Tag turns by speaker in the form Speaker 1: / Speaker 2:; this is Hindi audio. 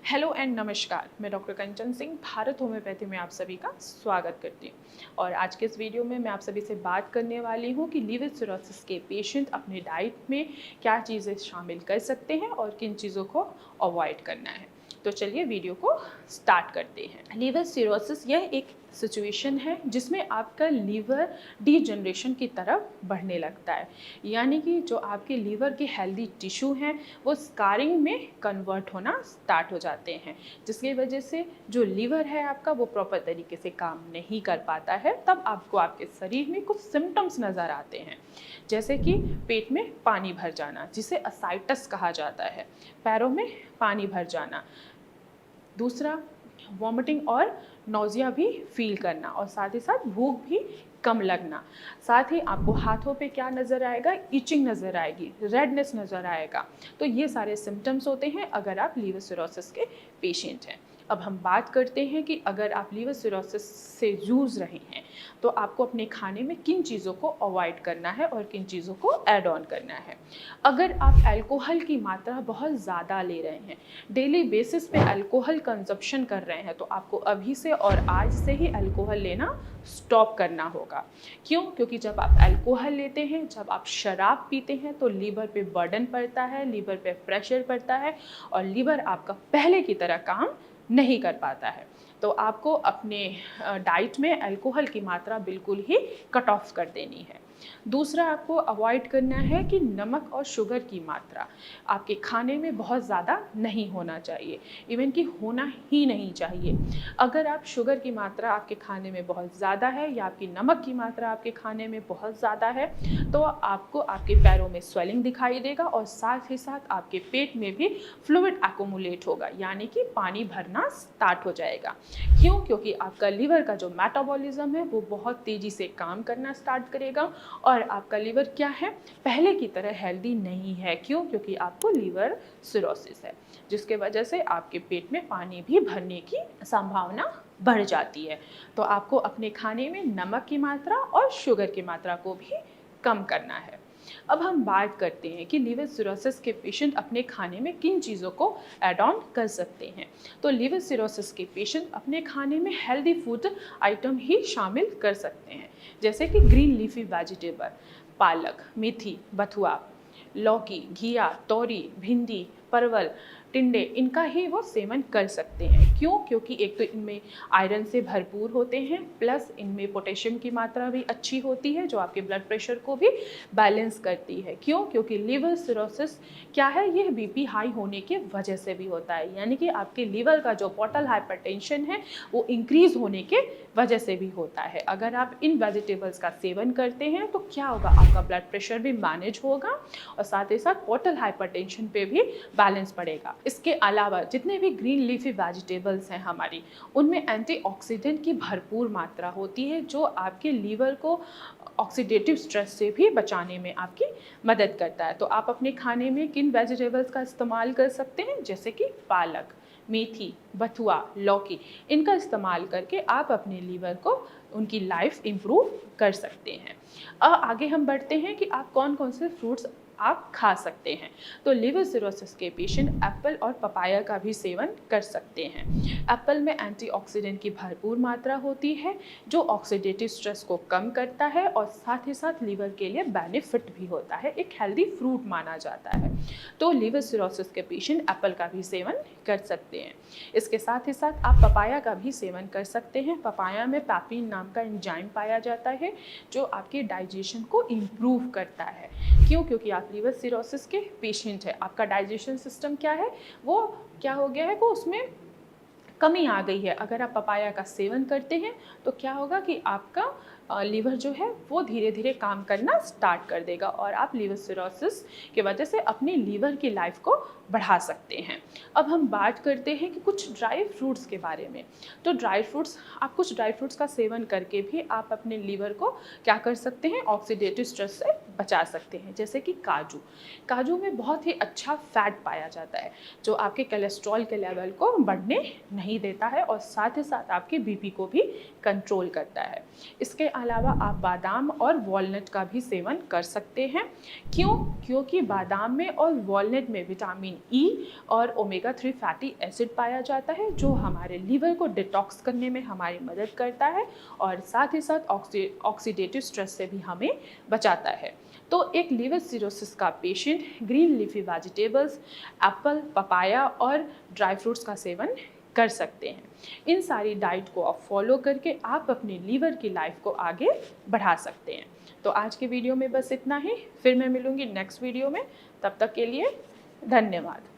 Speaker 1: हेलो एंड नमस्कार, मैं डॉक्टर कंचन सिंह भारत होम्योपैथी में आप सभी का स्वागत करती हूँ। और आज के इस वीडियो में मैं आप सभी से बात करने वाली हूँ कि लीवर सिरोसिस के पेशेंट अपने डाइट में क्या चीज़ें शामिल कर सकते हैं और किन चीज़ों को अवॉइड करना है। तो चलिए वीडियो को स्टार्ट करते हैं। लीवर सिरोसिस यह एक सिचुएशन है जिसमें आपका लीवर डीजनरेशन की तरफ बढ़ने लगता है, यानी कि जो आपके लीवर के हेल्दी टिश्यू हैं वो स्कारिंग में कन्वर्ट होना स्टार्ट हो जाते हैं, जिसकी वजह से जो लीवर है आपका वो प्रॉपर तरीके से काम नहीं कर पाता है। तब आपको आपके शरीर में कुछ सिम्टम्स नज़र आते हैं, जैसे कि पेट में पानी भर जाना जिसे असाइटस कहा जाता है, पैरों में पानी भर जाना, दूसरा वॉमिटिंग और नौजिया भी फील करना, और साथ ही साथ भूख भी कम लगना। साथ ही आपको हाथों पे क्या नज़र आएगा, इचिंग नज़र आएगी, रेडनेस नज़र आएगा। तो ये सारे सिम्टम्स होते हैं अगर आप लीवर सिरोसिस के पेशेंट हैं। अब हम बात करते हैं कि अगर आप लीवर सिरोसिस से जूझ रहे हैं तो आपको अपने खाने में किन चीज़ों को अवॉइड करना है और किन चीज़ों को ऐड ऑन करना है। अगर आप अल्कोहल की मात्रा बहुत ज़्यादा ले रहे हैं, डेली बेसिस पे अल्कोहल कंजप्शन कर रहे हैं, तो आपको अभी से और आज से ही अल्कोहल लेना स्टॉप करना होगा। क्यों? क्योंकि जब आप अल्कोहल लेते हैं, जब आप शराब पीते हैं तो लीवर पे बर्डन पड़ता है, लीवर पे प्रेशर पड़ता है और लीवर आपका पहले की तरह काम नहीं कर पाता है। तो आपको अपने डाइट में अल्कोहल की मात्रा बिल्कुल ही कट ऑफ कर देनी है। दूसरा आपको अवॉइड करना है कि नमक और शुगर की मात्रा आपके खाने में बहुत ज़्यादा नहीं होना चाहिए, इवन कि होना ही नहीं चाहिए। अगर आप शुगर की मात्रा आपके खाने में बहुत ज़्यादा है या आपकी नमक की मात्रा आपके खाने में बहुत ज़्यादा है तो आपको आपके पैरों में स्वेलिंग दिखाई देगा और साथ ही साथ आपके पेट में भी फ्लूइड एक्युमुलेट होगा, यानी कि पानी भरना स्टार्ट हो जाएगा। क्यों? क्योंकि आपका लीवर का जो मेटाबॉलिज्म है वो बहुत तेज़ी से काम करना स्टार्ट करेगा और आपका लीवर क्या है, पहले की तरह हेल्दी नहीं है। क्यों? क्योंकि आपको लीवर सिरोसिस है, जिसके वजह से आपके पेट में पानी भी भरने की संभावना बढ़ जाती है। तो आपको अपने खाने में नमक की मात्रा और शुगर की मात्रा को भी कम करना है। अब हम बात करते हैं कि लीवर सिरोसिस के पेशेंट अपने खाने में किन चीज़ों को ऐड ऑन कर सकते हैं। तो लीवर सिरोसिस के पेशेंट अपने खाने में हेल्दी फूड आइटम ही शामिल कर सकते हैं, जैसे कि ग्रीन लीफी वेजिटेबल, पालक, मेथी, बथुआ, लौकी, घिया, तोरी, भिंडी, परवल, टिंडे, इनका ही वो सेवन कर सकते हैं। क्यों? क्योंकि एक तो इनमें आयरन से भरपूर होते हैं, प्लस इनमें पोटेशियम की मात्रा भी अच्छी होती है जो आपके ब्लड प्रेशर को भी बैलेंस करती है। क्यों? क्योंकि लीवर सिरोसिस क्या है, यह बीपी हाई होने की वजह से भी होता है, यानी कि आपके लीवर का जो पोर्टल हाइपरटेंशन है वो इंक्रीज होने के वजह से भी होता है। अगर आप इन वेजिटेबल्स का सेवन करते हैं तो क्या होगा, आपका ब्लड प्रेशर भी मैनेज होगा और साथ ही साथ पोर्टल हाइपरटेंशन पे भी बैलेंस पड़ेगा। इसके अलावा जितने भी ग्रीन लीफी वेजिटेबल्स हैं हमारी, उनमें एंटीऑक्सीडेंट की भरपूर मात्रा होती है जो आपके लीवर को ऑक्सीडेटिव स्ट्रेस से भी बचाने में आपकी मदद करता है। तो आप अपने खाने में किन वेजिटेबल्स का इस्तेमाल कर सकते हैं, जैसे कि पालक, मेथी, बथुआ, लौकी, इनका इस्तेमाल करके आप अपने लीवर को उनकी लाइफ इम्प्रूव कर सकते हैं। आगे हम बढ़ते हैं कि आप कौन कौन से फ्रूट्स आप खा सकते हैं। तो लिवर सिरोसिस के पेशेंट एप्पल और पपाया का भी सेवन कर सकते हैं। एप्पल में एंटीऑक्सीडेंट की भरपूर मात्रा होती है जो ऑक्सीडेटिव स्ट्रेस को कम करता है और साथ ही साथ लीवर के लिए बेनिफिट भी होता है, एक हेल्दी फ्रूट माना जाता है। तो लिवर सिरोसिस के पेशेंट एप्पल का भी सेवन कर सकते हैं। इसके साथ ही साथ आप पपाया का भी सेवन कर सकते हैं। पपाया में पैपिन नाम का एंजाइम पाया जाता है जो आपके डाइजेशन को इम्प्रूव करता है। क्यों? क्योंकि आप लीवर सिरोसिस के पेशेंट है, आपका डाइजेशन सिस्टम क्या है, वो क्या हो गया है, वो उसमें कमी आ गई है। अगर आप पपाया का सेवन करते हैं तो क्या होगा कि आपका लीवर जो है वो धीरे धीरे काम करना स्टार्ट कर देगा और आप लीवर सिरोसिस की वजह से अपनी लीवर की लाइफ को बढ़ा सकते हैं। अब हम बात करते हैं कि कुछ ड्राई फ्रूट्स के बारे में। तो ड्राई फ्रूट्स, आप कुछ ड्राई फ्रूट्स का सेवन करके भी आप अपने लीवर को क्या कर सकते हैं, ऑक्सीडेटिव स्ट्रेस से बचा सकते हैं। जैसे कि काजू, काजू में बहुत ही अच्छा फैट पाया जाता है जो आपके कोलेस्ट्रॉल के लेवल को बढ़ने नहीं देता है और साथ ही साथ आपके बीपी को भी कंट्रोल करता है। इसके अलावा आप बादाम और वॉलनट का भी सेवन कर सकते हैं। क्यों? क्योंकि बादाम में और वॉलनट में विटामिन ई और ओमेगा 3 फैटी एसिड पाया जाता है, जो हमारे लीवर को डिटॉक्स करने में हमारी मदद करता है और साथ ही साथ ऑक्सीडेटिव स्ट्रेस से भी हमें बचाता है। तो एक लीवर सिरोसिस का patient green leafy vegetables, Apple, papaya और ड्राई फ्रूट्स का सेवन कर सकते हैं। इन सारी डाइट को आप फॉलो करके आप अपने लीवर की लाइफ को आगे बढ़ा सकते हैं। तो आज के वीडियो में बस इतना ही, फिर मैं मिलूंगी नेक्स्ट वीडियो में। तब तक के लिए धन्यवाद।